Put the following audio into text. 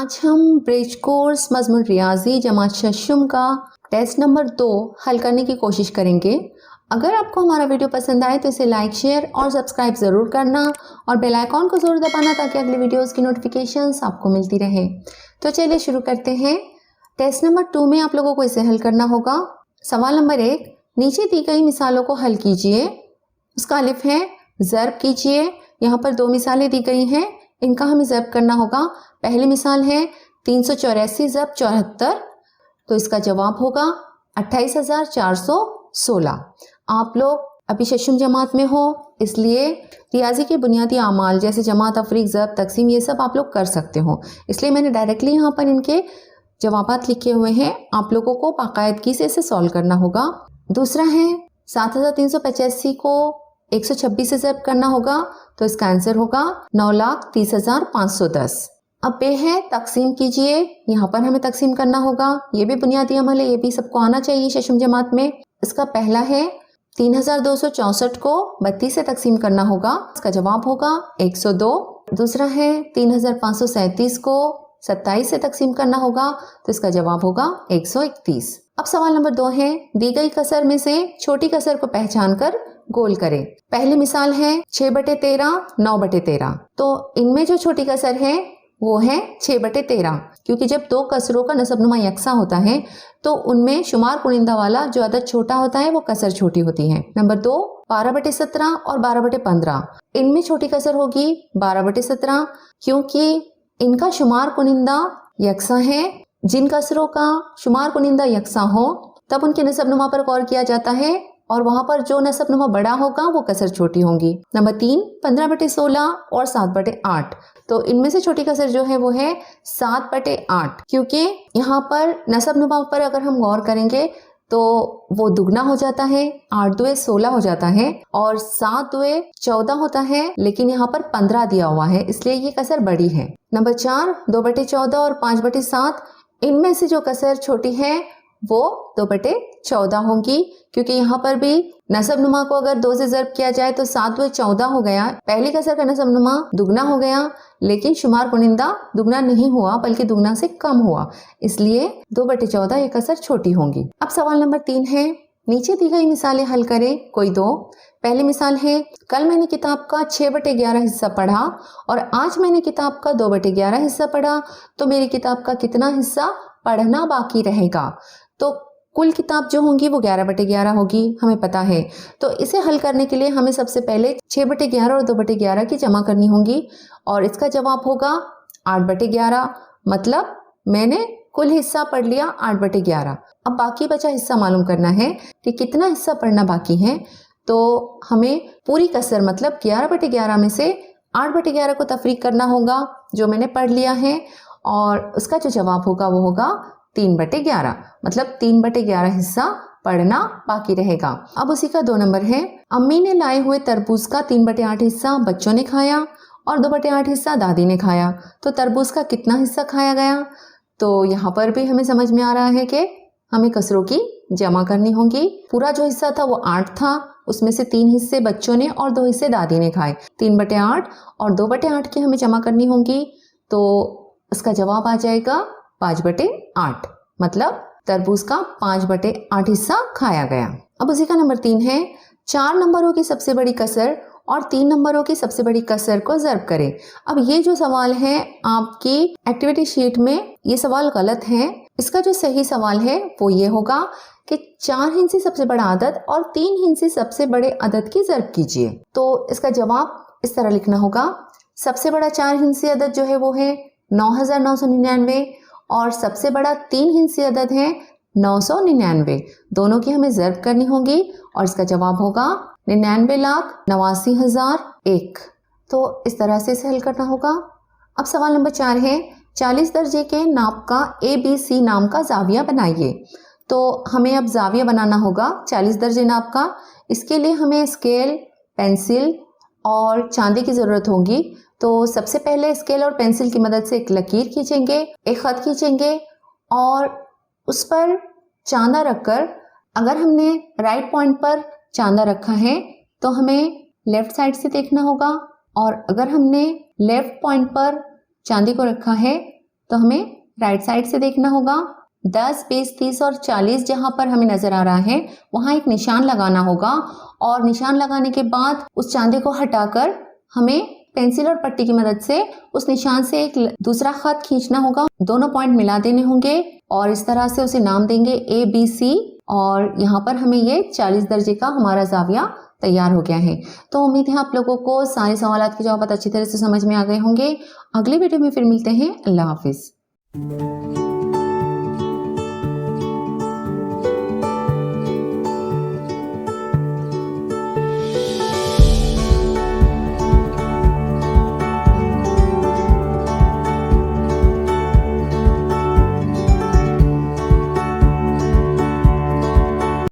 आज हम bridge course मजमून रियाजी जमात शशुम का टेस्ट नंबर 2 हल करने की कोशिश करेंगे। अगर आपको हमारा वीडियो पसंद आए तो इसे लाइक, शेयर और सब्सक्राइब ज़रूर करना और बेल आइकॉन को ज़रूर दबाना ताकि अगली वीडियोस की नोटिफिकेशंस आपको मिलती रहे। तो चलिए शुरू करते हैं। टेस्ट नंबर 2 में आप लोगों को इसे हल करना होगा। सवाल नंबर 1, नीचे दी गई मिसालों को हल कीजिए। उसका अलिफ है ज़र्ब कीजिए। यहाँ पर 2 मिसालें दी गई हैं, इनका हमें ज़र्ब करना होगा। पहली मिसाल है 384 ज़र्ब 74, तो इसका जवाब होगा 28,416। आप लोग अभी शशुम जमात में हो, इसलिए रियाजी के बुनियादी आमाल जैसे जमात, अफरीक, ज़र्ब, तकसीम ये सब आप लोग कर सकते हो, इसलिए मैंने डायरेक्टली यहाँ पर इनके जवाबात लिखे हुए हैं। आप लोगों को बाकायदगी से इसे सॉल्व करना होगा। दूसरा है 7,385 को 126 से ज़र्ब करना होगा, तो इसका आंसर होगा 9,30,510। अब बे है तकसीम कीजिए। यहाँ पर हमें तकसीम करना होगा, ये भी बुनियादी अमल है, ये भी सबको आना चाहिए शशुम जमात में। इसका पहला है 3,264 को 32 से तकसीम करना होगा, इसका जवाब होगा 102। दूसरा है 3,537 को 27 से तकसीम करना होगा, तो इसका जवाब होगा 131। अब सवाल नंबर 2 है, दी गई कसर में से छोटी कसर को पहचान कर गोल करें। पहली मिसाल है 6/13, 9/13, तो इनमें जो छोटी कसर है वो है 6/13, क्योंकि जब दो कसरों का नसबनुमा यकसा होता है तो उनमें शुमार कुनिंदा वाला जो अदद छोटा होता है वो कसर छोटी होती है। नंबर 2 12/17 और 12/15, इनमें छोटी कसर होगी 12/17, क्योंकि इनका शुमार कुनिंदा यकसा है। जिन कसरों का शुमार कुनिंदा यकसा हो तब उनके नसबनुमा पर गौर किया जाता है और वहां पर जो नसबनुमा बड़ा होगा वो कसर छोटी होंगी। नंबर 3 15/16 और 7/8, तो इनमें से छोटी कसर जो है वो है 7/8, क्योंकि यहाँ पर नसबनुमा पर अगर हम गौर करेंगे तो वो दुगना हो जाता है, 8 दुए 16 हो जाता है और 7 दुए 14 होता है, लेकिन यहाँ पर 15 दिया हुआ है, इसलिए ये कसर बड़ी है। नंबर 4 2/14 और 5/7, इनमें से जो कसर छोटी है वो 2/14 होंगी, क्योंकि यहाँ पर भी नसबनुमा को अगर 2 से ज़र्ब किया जाए तो 7 दुए 14 हो गया। पहली कसर का नसबनुमा दुगना हो गया, लेकिन शुमार कुनिंदा दुगना नहीं हुआ बल्कि दुगना से कम हुआ, इसलिए 2/14 ये कसर छोटी होंगी। अब सवाल नंबर 3 है, नीचे दी गई मिसालें हल करें, कोई दो। पहली मिसाल है, कल मैंने किताब का 6/11 हिस्सा पढ़ा और आज मैंने किताब का 2/11 हिस्सा पढ़ा, तो मेरी किताब का कितना हिस्सा पढ़ना बाकी रहेगा? तो कुल किताब जो होंगी वो 11/11 होगी, हमें पता है। तो इसे हल करने के लिए हमें सबसे पहले 6/11 और 2/11 की जमा करनी होंगी और इसका जवाब होगा 8/11। मतलब मैंने कुल हिस्सा पढ़ लिया 8/11। अब बाकी बचा हिस्सा मालूम करना है कि कितना हिस्सा पढ़ना बाकी है, तो हमें पूरी कसर मतलब 11/11 में से 8/11 को तफरीक करना होगा जो मैंने पढ़ लिया है, और उसका जो जवाब होगा वो होगा 3/11, मतलब 3/11 हिस्सा पढ़ना बाकी रहेगा। अब उसी का 2 नंबर है, अम्मी ने लाए हुए तरबूज का 3/8 हिस्सा बच्चों ने खाया और 2/8 हिस्सा दादी ने खाया, तो तरबूज का कितना हिस्सा खाया गया? तो यहाँ पर भी हमें समझ में आ रहा है कि हमें कसरों की जमा करनी होगी। पूरा जो हिस्सा था वो 8 था, उसमें से 3 हिस्से बच्चों ने और 2 हिस्से दादी ने खाए। 3/8 और 2/8 की हमें जमा करनी होगी, तो उसका जवाब आ जाएगा 5/8, मतलब तरबूज का 5/8 हिस्सा खाया गया। अब उसी का नंबर 3 है, 4 नंबरों की सबसे बड़ी कसर और 3 नंबरों की सबसे बड़ी कसर को ज़र्ब करें। अब ये जो सवाल है आपकी एक्टिविटी शीट में, ये सवाल गलत है। इसका जो सही सवाल है वो ये होगा कि 4 हिंसी सबसे बड़ा अदद और 3 हिंसी सबसे बड़े अदद की ज़र्ब कीजिए। तो इसका जवाब इस तरह लिखना होगा, सबसे बड़ा 4 हिंसी अदद जो है वो है 9,999 और सबसे बड़ा 3 हिंसी अदद है 999। दोनों की हमें ज़र्ब करनी होगी और इसका जवाब होगा 99,89,001। तो इस तरह से इसे हल करना होगा। अब सवाल नंबर 4 है, 40 दर्जे के नाप का ABC नाम का जाविया बनाइए। तो हमें अब जाविया बनाना होगा 40 दर्जे नाप का। इसके लिए हमें स्केल, पेंसिल और चांदी की ज़रूरत होगी। तो सबसे पहले स्केल और पेंसिल की मदद से एक लकीर खींचेंगे, एक ख़त खींचेंगे और उस पर चांदा रखकर, अगर हमने राइट पॉइंट पर चांदा रखा है तो हमें लेफ्ट साइड से देखना होगा, और अगर हमने लेफ्ट पॉइंट पर चांदी को रखा है तो हमें राइट साइड से देखना होगा। 10, 20, 30 और 40 जहाँ पर हमें नजर आ रहा है वहाँ एक निशान लगाना होगा और निशान लगाने के बाद उस चांदे को हटाकर हमें पेंसिल और पट्टी की मदद से उस निशान से एक दूसरा खत खींचना होगा। दोनों पॉइंट मिला देने होंगे और इस तरह से उसे नाम देंगे ABC और यहाँ पर हमें ये 40 दर्जे का हमारा जाविया तैयार हो गया है। तो उम्मीद है आप लोगों को सारे सवालात के जवाब अच्छी तरह से समझ में आ गए होंगे। अगली वीडियो में फिर मिलते हैं। अल्लाह हाफिज।